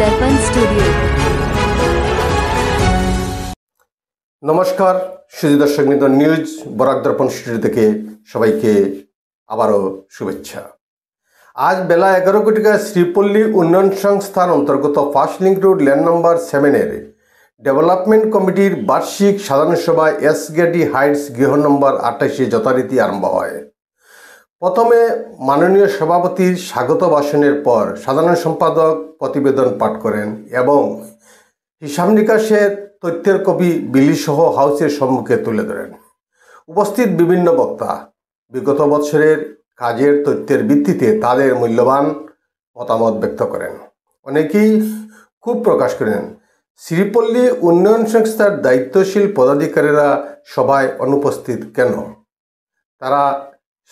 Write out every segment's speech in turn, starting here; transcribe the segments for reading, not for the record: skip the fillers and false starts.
दर्पण स्टूडियो। नमस्कार सुधी दर्शकवृंद, নিউজ বরাক দর্পণ স্টুডিও থেকে সবাইকে আবারও শুভেচ্ছা। আজ বেলা 11 কোটিকা শ্রীপল্লী উন্নয়ন সংস্থার অন্তর্গত ফার্স্ট লিঙ্ক রোড ল্যান্ড নম্বর 7-এর ডেভেলপমেন্ট কমিটির বার্ষিক সাধারণ সভা এসগেডি হাইটস গৃহ নম্বর 28 যথারীতি আরম্ভ হয়। প্রথমে মাননীয় সভাপতির স্বাগত ভাষণের পর সাধারণ সম্পাদক প্রতিবেদন পাঠ করেন এবং হিসাব নিকাশের তথ্যের কপি বিলিসহ হাউসের সম্মুখে তুলে ধরেন। উপস্থিত বিভিন্ন বক্তা বিগত বছরের কাজের তথ্যের ভিত্তিতে তাদের মূল্যবান মতামত ব্যক্ত করেন। অনেকেই ক্ষোভ প্রকাশ করেন শ্রীপল্লী উন্নয়ন সংস্থার দায়িত্বশীল পদাধিকারীরা সভায় অনুপস্থিত কেন, তারা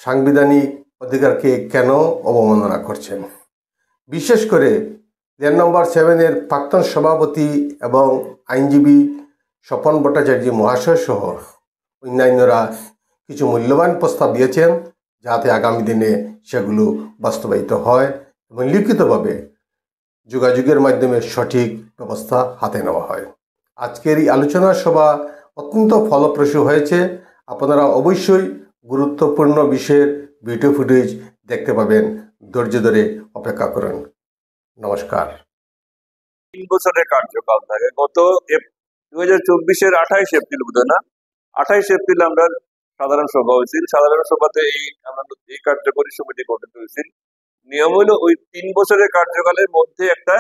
সাংবিধানিক অধিকারকে কেন অবমাননা করছেন। বিশেষ করে ল্যান্ড নম্বর 7-এর প্রাক্তন সভাপতি এবং আইনজীবী স্বপন ভট্টাচার্য মহাশয় সহ অন্যান্যরা কিছু মূল্যবান প্রস্তাব দিয়েছেন, যাতে আগামী দিনে সেগুলো বাস্তবায়িত হয় এবং লিখিতভাবে যোগাযোগের মাধ্যমে সঠিক ব্যবস্থা হাতে নেওয়া হয়। আজকের এই আলোচনা সভা অত্যন্ত ফলপ্রসূ হয়েছে। আপনারা অবশ্যই গুরুত্বপূর্ণ বিষয়ের ভিডিও ফুটেজ দেখতে পাবেন। ধৈর্য ধরে অপেক্ষা করুন। নমস্কার। 3 বছরের কার্যকাল থাকে। গত 2024-এর 28 এপ্রিল বোধ না 28 এপ্রিল আমরা সাধারণ সভা হয়েছিল। সাধারণ সভাতে এই কার্যকরী সমিতি গঠিত হয়েছিল। নিয়ম হলো ওই 3 বছরের কার্যকালের মধ্যে একটা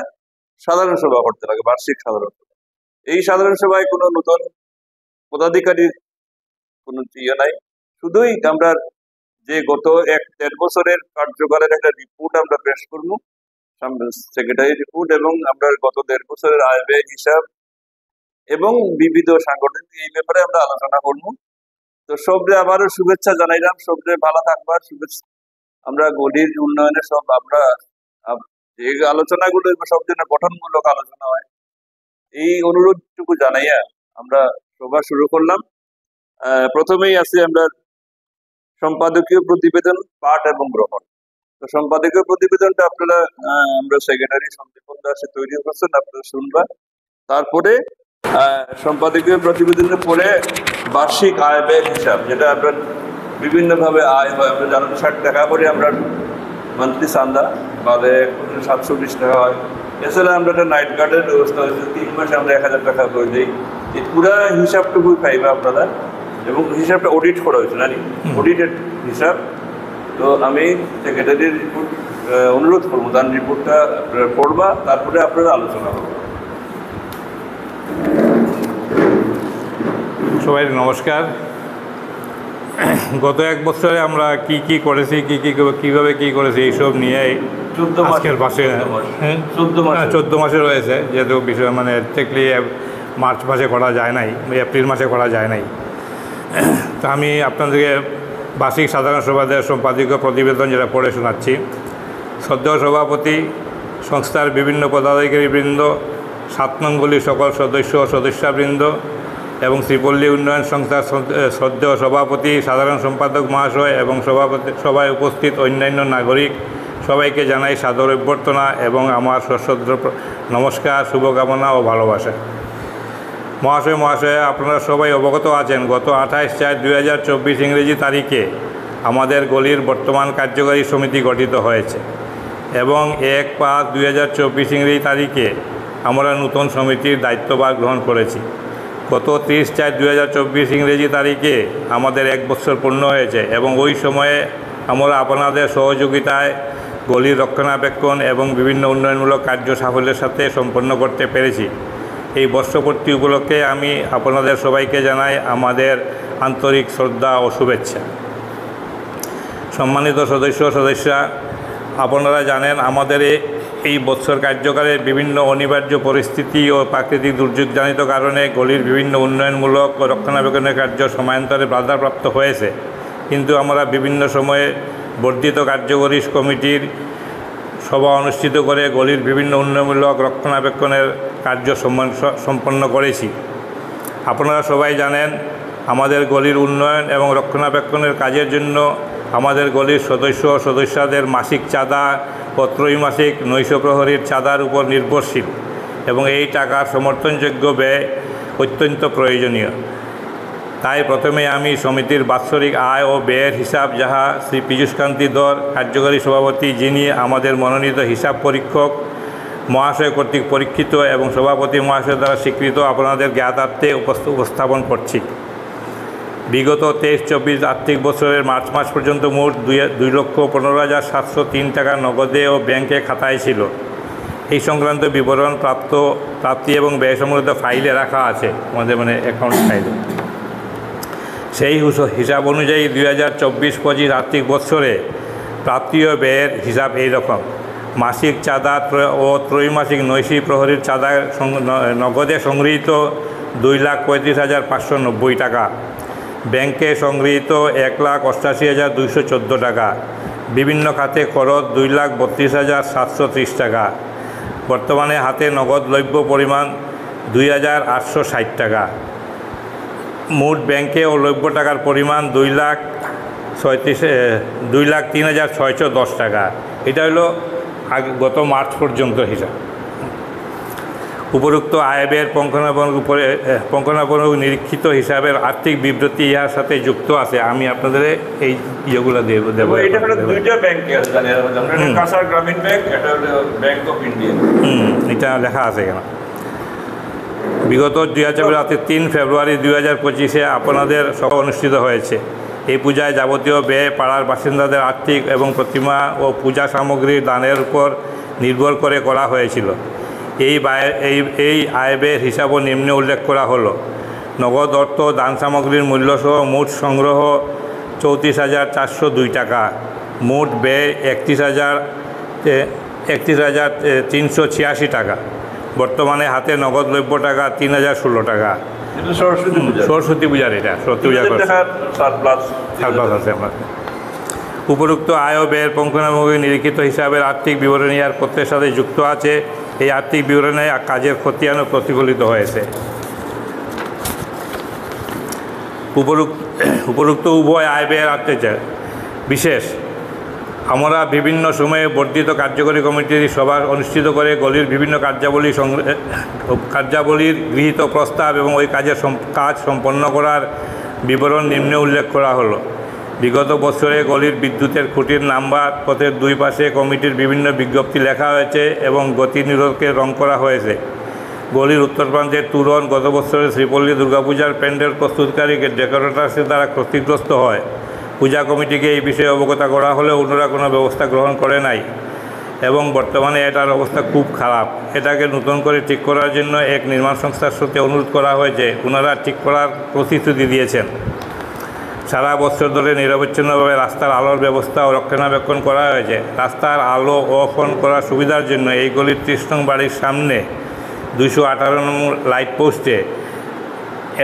সাধারণ সভা করতে লাগে, বার্ষিক সাধারণ সভা। এই সাধারণ সভায় কোনো নতুন পদাধিকারীর কোনো ইয়ে নাই, শুধুই আমরা যে গত 1-1.5 বছরের কার্যকালের একটা রিপোর্ট আমরা পেশ করবো, সেক্রেটারি রিপোর্ট, এবং আমরা গত 1.5 বছরের আয় ব্যয় হিসাব এবং বিবিধ সাংগঠনিক এই ব্যাপারে আমরা আলোচনা করবো। তো সবরে আবারও শুভেচ্ছা জানাইলাম, সবরে ভালো থাকবার শুভেচ্ছা। আমরা গলির উন্নয়নের সব আমরা যে আলোচনাগুলো সব জন্য গঠনমূলক আলোচনা হয়, এই অনুরোধটুকু জানাইয়া আমরা সভা শুরু করলাম। প্রথমেই আছে আমরা সম্পাদকীয় প্রতিবেদন পাঠ এবং গ্রহণ। তো সম্পাদকীয় প্রতিবেদনটা আপনারা আমরা সেক্রেটারি সন্দীপন দাসে তৈরি করছেন, আপনারা শুনবা। তারপরে সম্পাদকীয় প্রতিবেদনের পরে বার্ষিক আয় ব্যয় হিসাব, যেটা আপনার বিভিন্ন ভাবে আয় হয়। আমরা জানেন 60 টাকা করে আমরা মান্থলি চান্দা, বাদে 720 টাকা হয়। এছাড়া আমরা একটা নাইট গার্ডের ব্যবস্থা হয়েছে, 3 মাসে আমরা 1000 টাকা করে দিই। এই পুরা হিসাবটুকু পাইবে আপনারা, এবং হিসাবটা অডিট করা হয়েছে, জানি অডিটেড হিসাব। তো আমি সেক্রেটারির রিপোর্ট অনুরোধ করবো, তার রিপোর্টটা আপনারা পড়বা, তারপরে আপনারা আলোচনা করবেন। সবাই নমস্কার। গত 1 বছরে আমরা কি করেছি, কিভাবে কি করেছি, এইসব নিয়ে 14 মাসে রয়েছে, যেহেতু বিষয় মানে টেকলি মার্চ মাসে করা যায় নাই, এপ্রিল মাসে করা যায় নাই। তা আমি আপনাদেরকে বার্ষিক সাধারণ সভাদের সম্পাদকীয় প্রতিবেদন যেটা পড়ে শোনাচ্ছি। শ্রদ্ধেয় সভাপতি, সংস্থার বিভিন্ন পদাধিকারীবৃন্দ, 7 নং গলির সকল সদস্য ও সদস্যবৃন্দ এবং শ্রীপল্লী উন্নয়ন সংস্থার শ্রদ্ধেয় সভাপতি, সাধারণ সম্পাদক মহাশয় এবং সভায় উপস্থিত অন্যান্য নাগরিক, সবাইকে জানাই সাদর অভ্যর্থনা এবং আমার সশ্রদ্ধ নমস্কার, শুভকামনা ও ভালোবাসা। মহাশয়, আপনারা সবাই অবগত আছেন, গত 28/4/2024 ইংরেজি তারিখে আমাদের গলির বর্তমান কার্যকারী সমিতি গঠিত হয়েছে এবং 1/5/2024 ইংরেজি তারিখে আমরা নতুন সমিতির দায়িত্বভার গ্রহণ করেছি। গত 30/4/2024 ইংরেজি তারিখে আমাদের 1 বছর পূর্ণ হয়েছে এবং ওই সময়ে আমরা আপনাদের সহযোগিতায় গলির রক্ষণাবেক্ষণ এবং বিভিন্ন উন্নয়নমূলক কার্য সাফল্যের সাথে সম্পন্ন করতে পেরেছি। এই বর্ষপূর্তি উপলক্ষে আমি আপনাদের সবাইকে জানাই আমাদের আন্তরিক শ্রদ্ধা ও শুভেচ্ছা। সম্মানিত সদস্যরা, আপনারা জানেন আমাদের এই বছর কার্যকালে বিভিন্ন অনিবার্য পরিস্থিতি ও প্রাকৃতিক দুর্যোগজনিত কারণে গলির বিভিন্ন উন্নয়নমূলক ও রক্ষণাবেক্ষণের কার্য সময়ান্তরে বাধাপ্রাপ্ত হয়েছে, কিন্তু আমরা বিভিন্ন সময়ে বর্ধিত কার্যকরী কমিটির সভা অনুষ্ঠিত করে গলির বিভিন্ন উন্নয়নমূলক রক্ষণাবেক্ষণের কার্য সম্পন্ন করেছি। আপনারা সবাই জানেন আমাদের গলির উন্নয়ন এবং রক্ষণাবেক্ষণের কাজের জন্য আমাদের গলির সদস্য ও সদস্যদের মাসিক চাঁদা ও ত্রৈমাসিক নৈশ প্রহরীর চাঁদার উপর নির্ভরশীল এবং এই টাকার সমর্থনযোগ্য ব্যয় অত্যন্ত প্রয়োজনীয়। তাই প্রথমে আমি সমিতির বাৎসরিক আয় ও ব্যয়ের হিসাব, যাহা শ্রী পীযূষকান্তি ধর কার্যকরী সভাপতি, যিনি আমাদের মনোনীত হিসাব পরীক্ষক মহাশয় কর্তৃক পরীক্ষিত এবং সভাপতি মহাশয় দ্বারা স্বীকৃত, আপনাদের জ্ঞাতার্থে উপস্থাপন করছি। বিগত 23-24 আর্থিক বছরের মার্চ মাস পর্যন্ত মোট 2,15,703 টাকা নগদে ও ব্যাংকে খাতায় ছিল। এই সংক্রান্ত বিবরণ প্রাপ্তি এবং ব্যয় সংক্রান্ত ফাইলে রাখা আছে, আমাদের অ্যাকাউন্ট ফাইলে। সেই হিসাব অনুযায়ী 2024-25 আর্থিক বছরে প্রাপ্তি ও ব্যয়ের হিসাব এই রকম: মাসিক চাঁদা ও ত্রৈমাসিক নৈশী প্রহরীর চাঁদা নগদে সংগৃহীত 2,35,590 টাকা, ব্যাংকে সংগৃহীত 1,88,214 টাকা, বিভিন্ন খাতে খরচ 2,32,730 টাকা। বর্তমানে হাতে নগদ লভ্য পরিমাণ 2,860 টাকা। মোট ব্যাংকে ও লভ্য টাকার পরিমাণ 2,03,610 টাকা। এটা হলো গত মার্চ পর্যন্ত হিসাব। উপরোক্ত আয় ব্যয়ের পুঙ্খানুপুঙ্খ নিরীক্ষিত হিসাবের আর্থিক বিবৃতি ইহার সাথে যুক্ত আছে। আমি আপনাদের এই ইয়েগুলো দেবো। এটা হলো দুইটা ব্যাংক আছে, কাছাড় গ্রামীণ ব্যাংক, এটা হলো ব্যাংক অফ ইন্ডিয়া। এটা লেখা আছে কেন? বিগত 3 ফেব্রুয়ারি 2025 আপনাদের সভা অনুষ্ঠিত হয়েছে। এই পূজায় যাবতীয় ব্যয় পাড়ার বাসিন্দাদের আর্থিক এবং প্রতিমা ও পূজা সামগ্রীর দানের উপর নির্ভর করে করা হয়েছিল। এই আয় ব্যয়ের হিসাবও নিম্নে উল্লেখ করা হলো: নগদ অর্থ দান সামগ্রীর মূল্যসহ মোট সংগ্রহ 34,402 টাকা, মোট ব্যয় 31,386 টাকা। বর্তমানে হাতে নগদ লভ্য টাকা 3,016 টাকা। সরস্বতী পূজার, এটা সরস্বতী পূজা সারপ্লাস আছে আমার। উপরোক্ত আয় ও ব্যয়ের পুঙ্খানুপুঙ্খ নিরীক্ষিত হিসাবের আর্থিক বিবরণী আর পত্রের সাথে যুক্ত আছে। এই আর্থিক বিবরণে কাজের খতিয়ানও প্রতিফলিত হয়েছে। উপরোক্ত উভয় আয় ব্যয়ের আর্থিক বিশেষ আমরা বিভিন্ন সময়ে বর্ধিত কার্যকরী কমিটির সভা অনুষ্ঠিত করে গলির বিভিন্ন কার্যাবলীর গৃহীত প্রস্তাব এবং ওই কাজ সম্পন্ন করার বিবরণ নিম্নে উল্লেখ করা হলো: বিগত বছরে গলির বিদ্যুতের খুঁটির নাম্বার, পথের দুই পাশে কমিটির বিভিন্ন বিজ্ঞপ্তি লেখা হয়েছে এবং গতি নিরোধকে রং করা হয়েছে। গলির উত্তর প্রান্তের তুরন গত বছরের শ্রীপল্লী দুর্গাপূজার প্যান্ডেল প্রস্তুতকারী ডেকোরেটরসের দ্বারা ক্ষতিগ্রস্ত হয়। পূজা কমিটিকে এই বিষয়ে অবগত করা হলেও ওনারা কোনো ব্যবস্থা গ্রহণ করে নাই এবং বর্তমানে এটার অবস্থা খুব খারাপ। এটাকে নতুন করে ঠিক করার জন্য এক নির্মাণ সংস্থার সাথে অনুরোধ করা হয়েছে। ওনারা ঠিক করার প্রতিশ্রুতি দিয়েছেন। সারা বছর ধরে নিরবচ্ছিন্নভাবে রাস্তার আলোর ব্যবস্থা ও রক্ষণাবেক্ষণ করা হয়েছে। রাস্তার আলো অফ অন করার সুবিধার জন্য এই গলির 30 নং বাড়ির সামনে 218 নং লাইট পোস্টে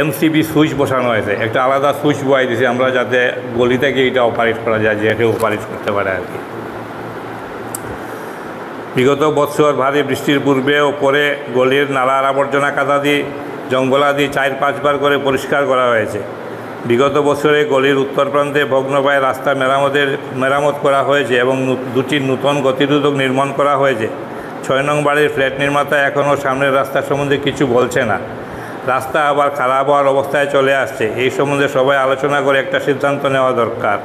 এমসিবি সুইচ বসানো হয়েছে। একটা আলাদা সুইচ বসাই দিয়েছে আমরা, যাতে গলি থেকে এটা অপারেট করা যায়, যে কেউ অপারেট করতে পারে আর কি। বিগত বছর ভারী বৃষ্টির পূর্বে ও পরে গলির নালার আবর্জনা কাদাদি জঙ্গলাদি 4-5 বার করে পরিষ্কার করা হয়েছে। বিগত বছরে গলির উত্তর প্রান্তে ভগ্নপ্রায় রাস্তা মেরামত করা হয়েছে এবং 2টি নতুন গতিরোধক নির্মাণ করা হয়েছে। 6 নং বাড়ির ফ্ল্যাট নির্মাতা এখনও সামনের রাস্তার সম্বন্ধে কিছু বলছে না। রাস্তা আবার খারাপ হওয়ার অবস্থায় চলে আসছে। এই সম্বন্ধে সবাই আলোচনা করে একটা সিদ্ধান্ত নেওয়া দরকার।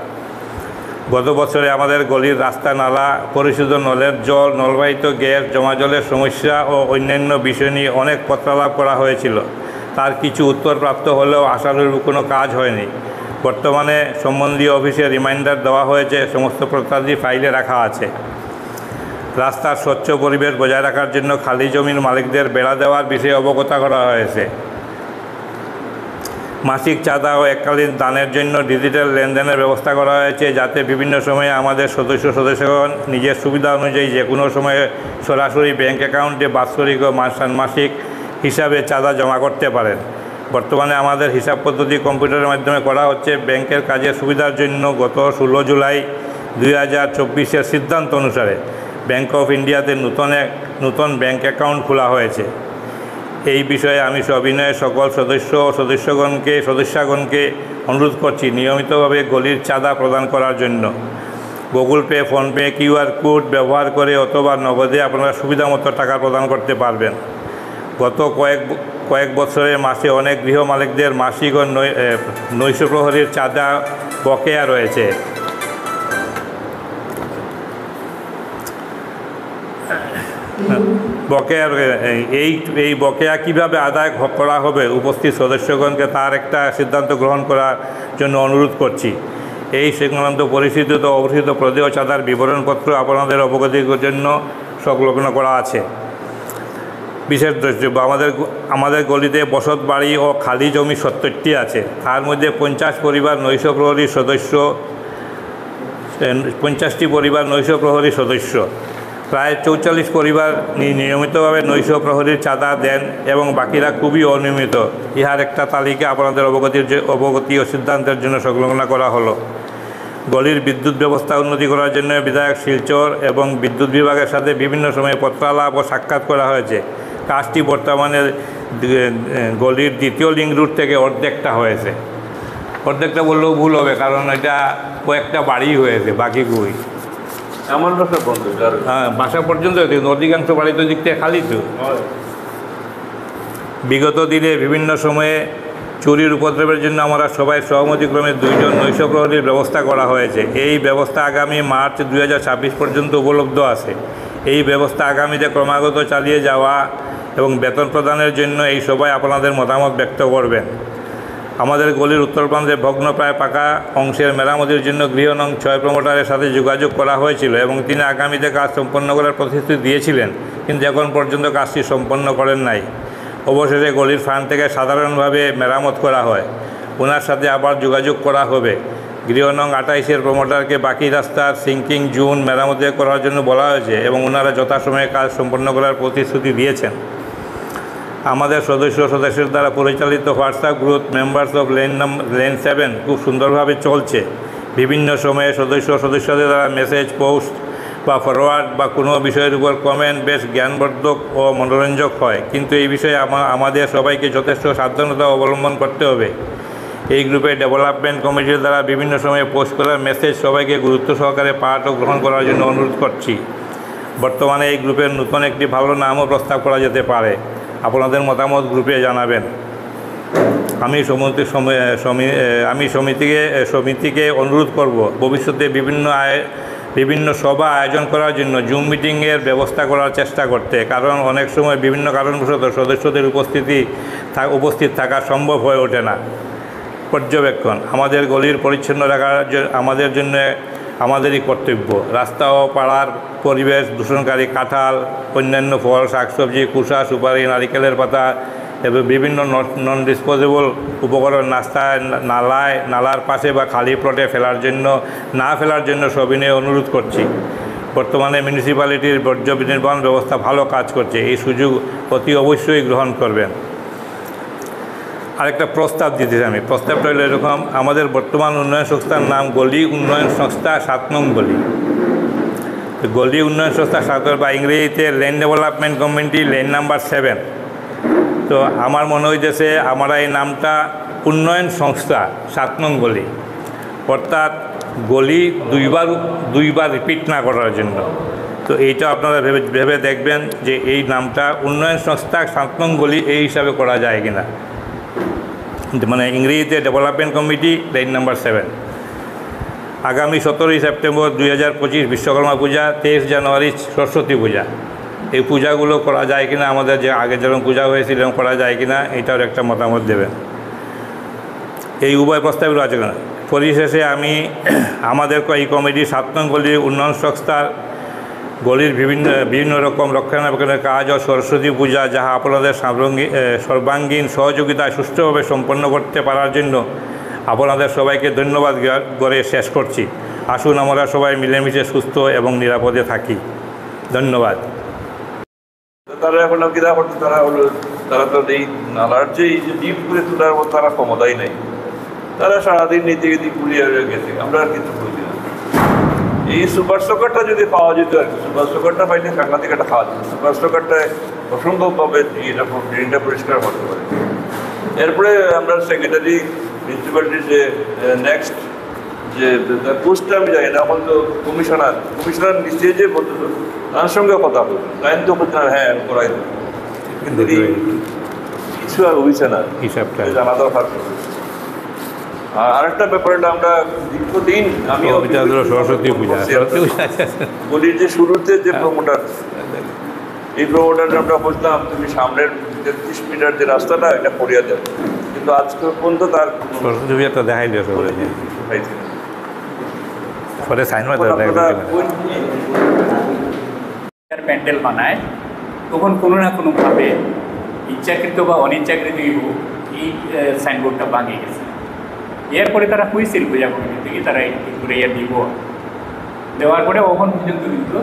গত বছরে আমাদের গলির রাস্তা, নালা পরিশোধন, নলের জল, নলবাহিত গ্যাস, জমা জলের সমস্যা ও অন্যান্য বিষয় নিয়ে অনেক পত্রালাপ করা হয়েছিল। তার কিছু উত্তর প্রাপ্ত হলেও আশানুরূপ কোনো কাজ হয়নি। বর্তমানে সম্বন্ধীয় অফিসে রিমাইন্ডার দেওয়া হয়েছে, সমস্ত প্রত্যাদি ফাইলে রাখা আছে। রাস্তার স্বচ্ছ পরিবেশ বজায় রাখার জন্য খালি জমির মালিকদের বেড়া দেওয়ার বিষয়ে অবগত করা হয়েছে। মাসিক চাঁদা ও এককালীন দানের জন্য ডিজিটাল লেনদেনের ব্যবস্থা করা হয়েছে, যাতে বিভিন্ন সময়ে আমাদের সদস্যগণ নিজের সুবিধা অনুযায়ী যে কোনো সময়ে সরাসরি ব্যাংক অ্যাকাউন্টে বাৎসরিক ও মাসিক হিসাবে চাঁদা জমা করতে পারেন। বর্তমানে আমাদের হিসাব পদ্ধতি কম্পিউটারের মাধ্যমে করা হচ্ছে। ব্যাংকের কাজের সুবিধার জন্য গত 16 জুলাই 2024 সিদ্ধান্ত অনুসারে ব্যাংক অফ ইন্ডিয়াতে নতুন ব্যাংক অ্যাকাউন্ট খোলা হয়েছে। এই বিষয়ে আমি সবিনয়ে সকল সদস্যগণকে অনুরোধ করছি নিয়মিতভাবে গলির চাঁদা প্রদান করার জন্য। Google pay, PhonePe, QR code ব্যবহার করে অথবা নগদে আপনারা সুবিধামতো টাকা প্রদান করতে পারবেন। গত কয়েক বছরে মাসে অনেক গৃহ মালিকদের মাসিক ও নৈশ প্রহরীর চাঁদা বকেয়া রয়েছে। এই বকেয়া কীভাবে আদায় করা হবে উপস্থিত সদস্যগণকে তার একটা সিদ্ধান্ত গ্রহণ করার জন্য অনুরোধ করছি। এই সংক্রান্ত পরিস্থিত ও অবস্থিত প্রদেয় চাঁদার বিবরণপত্র আপনাদের অবগতির জন্য সংলগ্ন করা আছে। বিশেষ দ্রষ্টব্য, আমাদের গলিতে বসত বাড়ি ও খালি জমি 70টি আছে। তার মধ্যে 50টি পরিবার নৈশ প্রহরী সদস্য। প্রায় 44 পরিবার নিয়মিতভাবে নৈশ প্রহরীর চাঁদা দেন এবং বাকিরা খুবই অনিয়মিত। ইহার একটা তালিকা আপনাদের অবগতি ও সিদ্ধান্তের জন্য সংলগ্ন করা হলো। গলির বিদ্যুৎ ব্যবস্থা উন্নতি করার জন্য বিধায়ক শিলচর এবং বিদ্যুৎ বিভাগের সাথে বিভিন্ন সময়ে পত্রালাপ ও সাক্ষাৎ করা হয়েছে। কাজটি বর্তমানে গলির দ্বিতীয় লিঙ্ক রুট থেকে অর্ধেকটা হয়েছে। অর্ধেকটা বললেও ভুল হবে, কারণ এটা কয়েকটা বাড়ি হয়েছে, বাকি গুই আমার বাসা বন্ধ। হ্যাঁ, বাসা পর্যন্ত অধিকাংশ বাড়ি তো দিক থেকে খালি তো। বিগত দিনে বিভিন্ন সময়ে চুরির উপদ্রবের জন্য আমরা সবাই সহমতিক্রমে 2 জন নৈশ প্রহরীর ব্যবস্থা করা হয়েছে। এই ব্যবস্থা আগামী মার্চ 2026 পর্যন্ত উপলব্ধ আছে। এই ব্যবস্থা আগামীতে ক্রমাগত চালিয়ে যাওয়া এবং বেতন প্রদানের জন্য এই সবাই আপনাদের মতামত ব্যক্ত করবেন। আমাদের গলির উত্তর প্রান্তে ভগ্ন প্রায় পাকা অংশের মেরামতির জন্য গৃহ নং 6 প্রমোটারের সাথে যোগাযোগ করা হয়েছিল এবং তিনি আগামীতে কাজ সম্পন্ন করার প্রতিশ্রুতি দিয়েছিলেন, কিন্তু এখন পর্যন্ত কাজটি সম্পন্ন করেন নাই। অবশেষে গলির ফান্ড থেকে সাধারণভাবে মেরামত করা হয়। ওনার সাথে আবার যোগাযোগ করা হবে। গৃহ নং 28-এর প্রমোটারকে বাকি রাস্তার সিঙ্কিং জুন মেরামতি করার জন্য বলা হয়েছে এবং ওনারা যথাসময়ে কাজ সম্পন্ন করার প্রতিশ্রুতি দিয়েছেন। আমাদের সদস্যদের দ্বারা পরিচালিত WhatsApp group members of lane 7 খুব সুন্দরভাবে চলছে। বিভিন্ন সময়ে সদস্যদের দ্বারা মেসেজ, পোস্ট বা ফরওয়ার্ড বা কোনো বিষয়ের উপর কমেন্ট বেশ জ্ঞানবর্ধক ও মনোরঞ্জক হয়, কিন্তু এই বিষয়ে আমাদের সবাইকে যথেষ্ট সাবধানতা অবলম্বন করতে হবে। এই গ্রুপে ডেভেলপমেন্ট কমিটির দ্বারা বিভিন্ন সময়ে পোস্ট করার মেসেজ সবাইকে গুরুত্ব সহকারে পাঠ ও গ্রহণ করার জন্য অনুরোধ করছি। বর্তমানে এই গ্রুপের নতুন একটি ভালো নামও প্রস্তাব করা যেতে পারে। আপনাদের মতামত গ্রুপে জানাবেন। আমি সমিতিকে অনুরোধ করব ভবিষ্যতে বিভিন্ন সভা আয়োজন করার জন্য জুম মিটিংয়ের ব্যবস্থা করার চেষ্টা করতে, কারণ অনেক সময় বিভিন্ন কারণবশত সদস্যদের উপস্থিত থাকা সম্ভব হয়ে ওঠে না। পর্যবেক্ষণ, আমাদের গলির পরিচ্ছন্ন রাখার আমাদেরই কর্তব্য। রাস্তা ও পাড়ার পরিবেশ দূষণকারী কাঁঠাল, অন্যান্য ফল, শাকসবজি, কুসা, সুপারি, নারিকেলের পাতা এবং বিভিন্ন নন ডিসপোজেবল উপকরণ রাস্তায়, নালার পাশে বা খালি প্লটে না ফেলার জন্য সবিনয়ে অনুরোধ করছি। বর্তমানে মিউনিসিপ্যালিটির বর্জ্য নির্বহণ ব্যবস্থা ভালো কাজ করছে, এই সুযোগ অতি অবশ্যই গ্রহণ করবেন। আরেকটা প্রস্তাব দিতেছি আমি। প্রস্তাবটা হলো এরকম: আমাদের বর্তমান উন্নয়ন সংস্থার নাম গলি উন্নয়ন সংস্থা 7 নং গলি। গলি উন্নয়ন সংস্থা 7 বা ইংরেজিতে lane development committee lane number 7। তো আমার মনে হইতেছে আমরা এই নামটা উন্নয়ন সংস্থা 7 নং গলি, অর্থাৎ গলি দুইবার রিপিট না করার জন্য। তো এইটা আপনারা ভেবে দেখবেন যে এই নামটা উন্নয়ন সংস্থা 7 নং গলি এই হিসাবে করা যায় কিনা। মানে ইংরেজিতে ডেভেলপমেন্ট কমিটি লেন নাম্বার 7। আগামী 17 সেপ্টেম্বর 2025 বিশ্বকর্মা পূজা, 23 জানুয়ারি সরস্বতী পূজা। এই পূজাগুলো করা যায় কিনা, আমাদের যে আগে যেরকম পূজা হয়েছিল এরকম করা যায় কিনা, এটার একটা মতামত দেবেন। এই উভয় প্রস্তাবগুলো আছে কিনা। পরিশেষে আমি আমাদের এই কমিটি 7 নং গলির উন্নয়ন সংস্থার গলির বিভিন্ন রকম রক্ষণাবেক্ষণের কাজ ও সরস্বতী পূজা যাহা আপনাদের সর্বাঙ্গীন সহযোগিতায় সুষ্ঠুভাবে সম্পন্ন করতে পারার জন্য আপনাদের সবাইকে ধন্যবাদ করে শেষ করছি। আসুন আমরা সবাই মিলেমিশে সুস্থ এবং নিরাপদে থাকি। ধন্যবাদ। তারা এখন তারা তো এই নালার যে ডিপ করে তোলার তারা ক্ষমতাই নেই। তারা সারাদিন নীতি কুলিয়ে গেছে, আমরা আর কিছু বুঝি না। এই সুপার স্টকারটা যদি পাওয়া যেত আর কি, সুপার স্টকারটা পাইলে সাংঘাতিক একটা খাওয়া যেত। সুপার স্টকারটায় অসম্ভবভাবে ড্রেনটা পরিষ্কার করতে পারে। এরপরে আমরা সেকেন্ডারি মিউনিসিপ্যালিটির যে নেক্সট যে পোস্টটা আমি জানি না, এখন তো কমিশনার নিশ্চয়ই যে বলতে তার সঙ্গে কথা বলবো, তাই তো বলছিলাম হ্যাঁ করাই দেবো, কিন্তু কিছু আর হয়েছে না, হিসাবটা জানা দরকার। আর আরেকটা ব্যাপার হলো আমরা দীর্ঘদিন আমিও সরস্বতী পূজা বলি যে শুরুতে যে প্রমোটার, এই প্রমোটারটা আমরা বলতাম তুমি সামনের 33 মিটার যে রাস্তাটা এটা করিয়া দেবে, কিন্তু আজকে পর্যন্ত তার সরস্বতী পূজাটা দেখাই দিয়েছে বলে পাইছি না। পরে সাইন প্যান্ডেল বানায় তখন কোনো না কোনোভাবে ইচ্ছাকৃত বা অনিচ্ছাকৃতই হোক এই সাইনবোর্ডটা ভাঙে গেছে। এরপরে তারা হয়েছিল পূজা কমিটি থেকে তারা একটু করে দিব, দেওয়ার পরে ওখান পর্যন্ত কিন্তু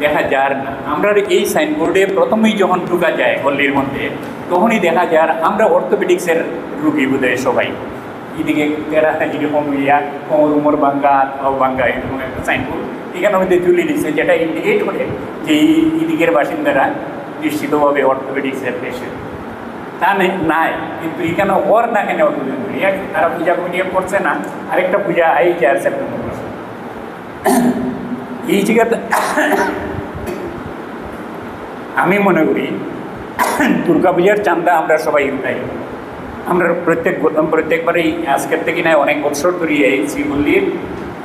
দেখা যায় না। আমরা এই সাইনবোর্ডে প্রথমেই যখন ঢুকা যায় গল্লির মধ্যে তখনই দেখা যায় আমরা অর্থোপেডিক্সের রুগী বোধহয় সবাই, এদিকে এরকম কোমর উমর ভাঙ্গা ভাঙ্গা এরকম একটা সাইনবোর্ড এখানে মধ্যে ঝুলিয়ে দিচ্ছে, যেটা ইন্ডিকেট করে যে এই এদিকের বাসিন্দারা নিশ্চিতভাবে অর্থোপেডিক্সের পেশেন্ট। তা নাই, কিন্তু এখানে ওর না কেন তারা পূজা কমিটি করছে না। আরেকটা পূজা এই 4 সেপ্টেম্বর মাসে এই জায়গাতে আমি মনে করি দুর্গাপূজার চাঁদা আমরা সবাই উঠাই। আমরা প্রত্যেকবারই আজকের থেকে নয় অনেক বছর ধরে এই শ্রীপল্লীর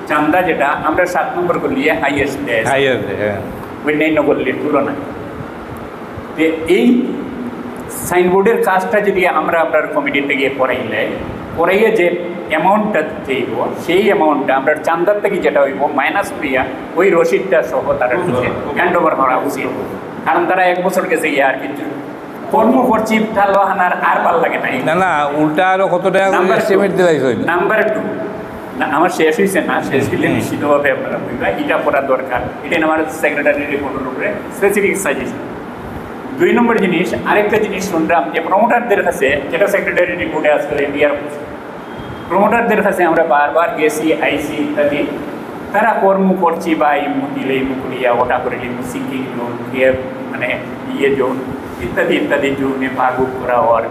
চাঁদা যেটা আমরা 7 নম্বর গল্লিয়ে হাইয়েস্ট দেয় অন্যান্য গল্লির তুলনায়। এই সাইনবোর্ডের কাজটা যদি আমরা আপনার কমিটিতে গিয়ে করাইয়ে যে অ্যামাউন্টটা চাইব সেই অ্যামাউন্টটা আমরা চান্দার থেকে যেটা হইব মাইনাস করিয়া ওই রসিদটা সহ তারা হ্যান্ড ওভার করা উচিত। কারণ তারা 1 বছর গেছে গিয়ে আর কিছু কর্ম করছি টালবাহানার আর ভাল লাগে নাই। না উল্টা আরো কত টাকা নাম্বার 2 না আমার শেষ হয়েছে না, শেষ হইলে নিশ্চিতভাবে আপনারা বুঝবা এটা করা দরকার। এটা আমার সেক্রেটারি রিপোর্টের উপরে স্পেসিফিক সাজেশন। 2 নম্বর জিনিস, আরেকটা জিনিস শুনলাম যে প্রমোটারদের কাছে, যেটা সেক্রেটারি রিপোর্টে আসলে বিয়ার প্রমোটারদের কাছে আমরা বারবার গেছি আইসি ইত্যাদি, তারা কর্ম করছি বা এই দিলে মুকুরিয়া ওটা করে সিঙ্কিং জোন মানে জোন ইত্যাদি জোনে ভাগ করা হওয়ার,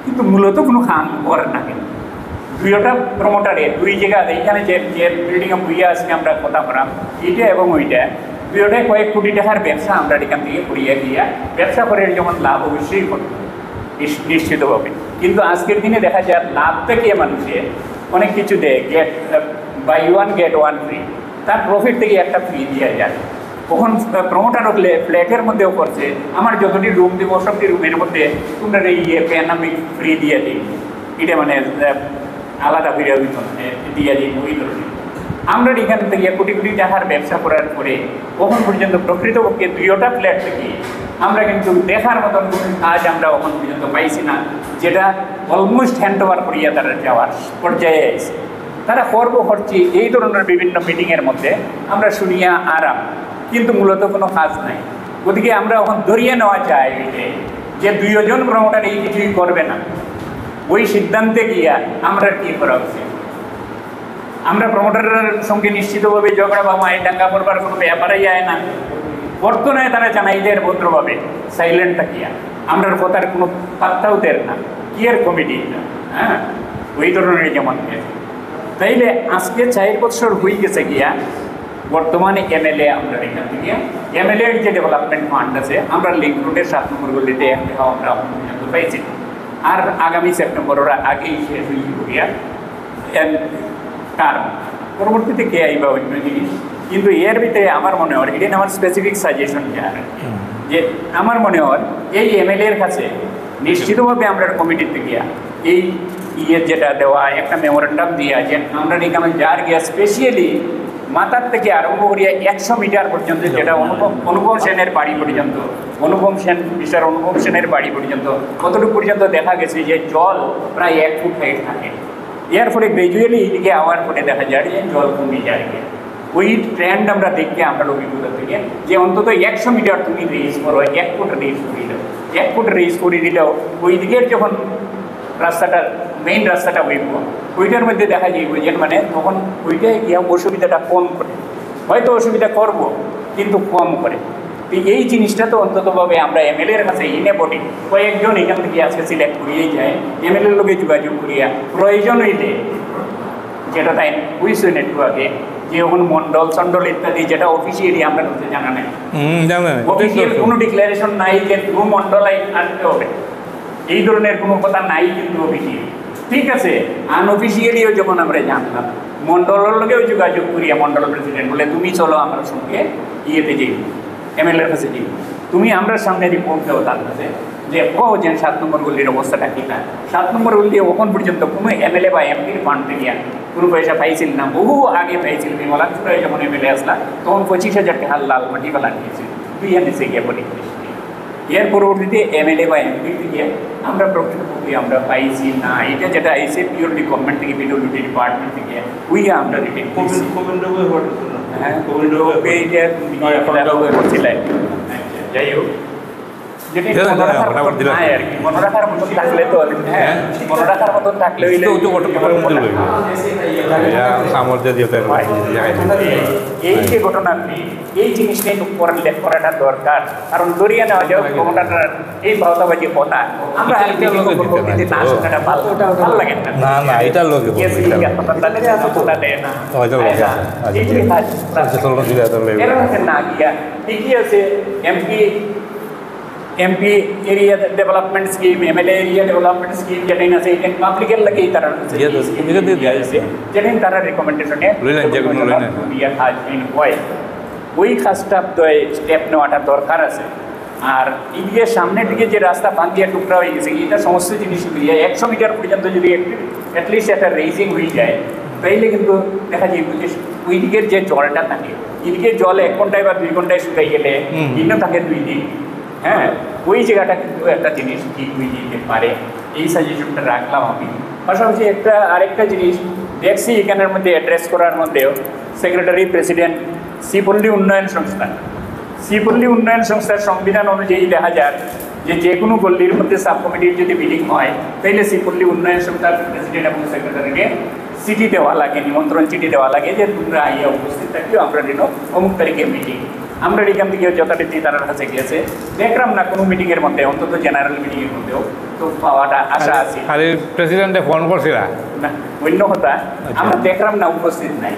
কিন্তু মূলত কোনো কাম করার না। কেন 2টা প্রমোটারে 2 জায়গা এইখানে যে বিল্ডিং বুঝিয়ে আজকে আমরা কথা বললাম এটা এবং ওইটা 2টায় কয়েক কোটি টাকার ব্যবসা আমরা এখান থেকে করিয়ে দিয়া ব্যবসা করে যেমন লাভ অবশ্যই করতে নিশ্চিতভাবে। কিন্তু আজকের দিনে দেখা যায় লাভ থেকে মানুষে অনেক কিছু দেয়, বাই 1 গেট 1 ফ্রি, তার প্রফিট থেকে একটা ফ্রি দেওয়া যায়। কখন প্রমোটার হলে ফ্ল্যাটের মধ্যেও করছে আমার যতটি রুম দিব সবটি রুমের মধ্যে তোমরা এই প্যানামিক ফ্রি দিয়ে দিই, এটা মানে আলাদা ফিরে দিয়ে দিই ওই ধরনের। আমরা এখান থেকে কোটি কোটি টাকার ব্যবসা করার পরে কখন পর্যন্ত প্রকৃতপক্ষে 2টা ফ্ল্যাট থেকে আমরা কিন্তু দেখার মতন কাজ আমরা ওখান পর্যন্ত পাইছি না, যেটা অলমোস্ট হ্যান্ড ওভার করিয়া তারা যাওয়ার পর্যায়ে আছে। তারা করবো করছি এই ধরনের বিভিন্ন মিটিংয়ের মধ্যে আমরা শুনিয়া আরাম, কিন্তু মূলত কোনো কাজ নাই। গতিকে আমরা ওখান ধরিয়ে নেওয়া যায় যে 2 জন প্রমোটার এই কিছুই করবে না, ওই সিদ্ধান্তে গিয়া আমরা কী করা উচিত। আমরা প্রমোটারের সঙ্গে নিশ্চিতভাবে ঝগড়া বা মায়ের ডাঙ্গা করবার কোনো ব্যাপারই যায় না, করতো নয় তারা জানাইদের ভদ্রভাবে সাইলেন্ট থাকিয়া আমরা কথার কোনো পাত্তাও দেন না, কি এর কমিটি হ্যাঁ ওই ধরনের যেমন। তাইলে আজকে 4 বছর হয়ে গেছে গিয়া বর্তমানে এমএলএ আমরা এখান থেকে এমএলএর যে ডেভেলপমেন্ট ফান্ড আছে আমরা লিঙ্ক রোডের 7 নম্বর গলিতে আমরা পাইছি, আর আগামী সেপ্টেম্বর ওরা আগেই শেষ হয়ে গিয়া টার্ম পরবর্তীতে কে আইবা অন্য জিনিস। কিন্তু এর ভিতরে আমার মনে হয় এটা আমার স্পেসিফিক সাজেশন যে আমার মনে হয় এই এমএলএর কাছে নিশ্চিতভাবে আমরা কমিটিতে গিয়া এই যেটা দেওয়া একটা মেমোরেন্ডাম দিয়া যে আমরা এখানে যার গিয়া স্পেশালি মাথার থেকে আরম্ভ করিয়া 100 মিটার পর্যন্ত, যেটা অনুপম সেনের বাড়ি পর্যন্ত, মিস্টার অনুপম সেনের বাড়ি পর্যন্ত কতটুকু পর্যন্ত দেখা গেছে যে জল প্রায় 1 ফুট হাইট থাকে। এর ফলে গ্রাজুয়ালি এদিকে আওয়ার পরে দেখা যায় যে জল কমে যায়। ওই ট্রেন্ড আমরা দেখে আমরা অভিজ্ঞতা থেকে যে অন্তত 100 মিটার তুমি রেজ করো, 1 ফুট রেজ করে দাও, 1 ফুট রেজ করে দিলেও ওই দিকের যখন রাস্তাটা মেইন রাস্তাটা হইব ওইটার মধ্যে দেখা যাইব যে মানে তখন ওইটাই গিয়ে অসুবিধাটা কম করে, হয়তো অসুবিধা করব কিন্তু কম করে। তো এই জিনিসটা তো অন্ততভাবে আমরা এমএলএ এর কাছে ইনে বডি কয়েকজন এখান থেকে আজকে সিলেক্ট করিয়েই যায়, এমএলএ এর লোকে যোগাযোগ করিয়া প্রয়োজন হইলে, যেটা তাই বুঝছে নেটওয়ার্কে যে এখন মন্ডল চন্ডল ইত্যাদি যেটা অফিসিয়ালি আমরা কাছে জানা নাই, অফিসিয়াল কোনো ডিক্লারেশন নাই যে কোনো মন্ডল আসতে হবে, এই ধরনের কোনো কথা নাই কিন্তু অফিসিয়ালি। ঠিক আছে, আনঅফিসিয়ালিও যখন আমরা জানলাম, মন্ডলের লোকেও যোগাযোগ করিয়া মন্ডল প্রেসিডেন্ট বলে তুমি চলো আমার সঙ্গে ইয়েতে যাই, এমএলএর কাছে যাই, তুমি আমরা সামনে রিপোর্ট দেবো তার কাছে যে যে 7 নম্বর গল্লির অবস্থাটা কি না। 7 নম্বর গল্লি ওখান পর্যন্ত কোনো এমএলএ বা এমপির ফান্ড থেকে কোনো পয়সা পাইছিল না, বহু আগে পাইছিল। বিমলা চূড়ায় যখন এমএলএ আসলা তখন 25,000 টাকা লাল মাটি বালা নিয়েছিল, তুই এনেছে গিয়ে বলি। এর পরবর্তীতে এমএলএ বা এমপি থেকে আমরা প্রকৃতপক্ষে আমরা পাইছি না, এটা যেটা আইসে পিওরলি গভর্নমেন্ট থেকে, পিডব্লিউডি ডিপার্টমেন্ট থেকে ওই আমরা রিটেন করছি। হ্যাঁ, যাই হোক, যেটা মনে রাখার মতন থাকলে তো মনে রাখার মতন থাকলে এই যে ঘটনাটি, এই জিনিসটা একটু পরে লেখ করাটা দরকার। কারণ দরিয়া নেওয়া যাও ক্ষমতাটার এই ভাওতাবাজি কথা আমরা না শোনাটা ভালো লাগে না, এটা লোকে না গিয়া ঠিকই আছে। MP area development scheme, MLA area development scheme যেটা আছে এটা পাবলিকের লাগেই তারা যেদিন তারা রেকমেন্ডেশনে হয় ওই কাজটা স্টেপ নেওয়াটা দরকার আছে। আর এদিকে সামনের দিকে যে রাস্তা বাঁধিয়া টুকরা হয়ে গেছে, এটা সমস্ত জিনিস মিলিয়ে 100 মিটার পর্যন্ত যদি অ্যাটলিস্ট একটা রেজিং হয়ে যায়, তাইলে কিন্তু দেখা যায় ওই দিকের যে জলটা থাকে, এদিকে জল 1 ঘন্টায় বা 2 ঘন্টায় শুকাই গেলে ভিন্ন থাকে 2 দিন। হ্যাঁ, ওই জায়গাটা কিন্তু একটা জিনিস ঠিক হয়ে যেতে পারে, এই সাজেশনটা রাখলাম আমি। পাশাপাশি আরেকটা জিনিস দেখছি এখানের মধ্যে অ্যাড্রেস করার মধ্যেও সেক্রেটারি প্রেসিডেন্ট শ্রীপল্লী উন্নয়ন সংস্থা, শ্রীপল্লী উন্নয়ন সংস্থার সংবিধান অনুযায়ী দেখা যায় যে কোনো গল্লির মধ্যে সাব কমিটির যদি মিটিং হয় তাইলে শ্রীপল্লী উন্নয়ন সংস্থার প্রেসিডেন্ট এবং সেক্রেটারিকে চিঠি দেওয়া লাগে, নিমন্ত্রণ চিঠি দেওয়া লাগে যে তোমরা আইয়া উপস্থিত থাকিও, আমরা অমুক তারিখে মিটিং। আমরা এখান থেকে যথারীতি তার কাছে গিয়েছে, দেখলাম না কোনো মিটিংয়ের মধ্যে, অন্তত জেনারেল মিটিংয়ের মধ্যেও তো পাওয়াটা আশা আছে। খালি প্রেসিডেন্টে ফোন করছিল না, অন্য কথা আমরা দেখলাম না, উপস্থিত নাই।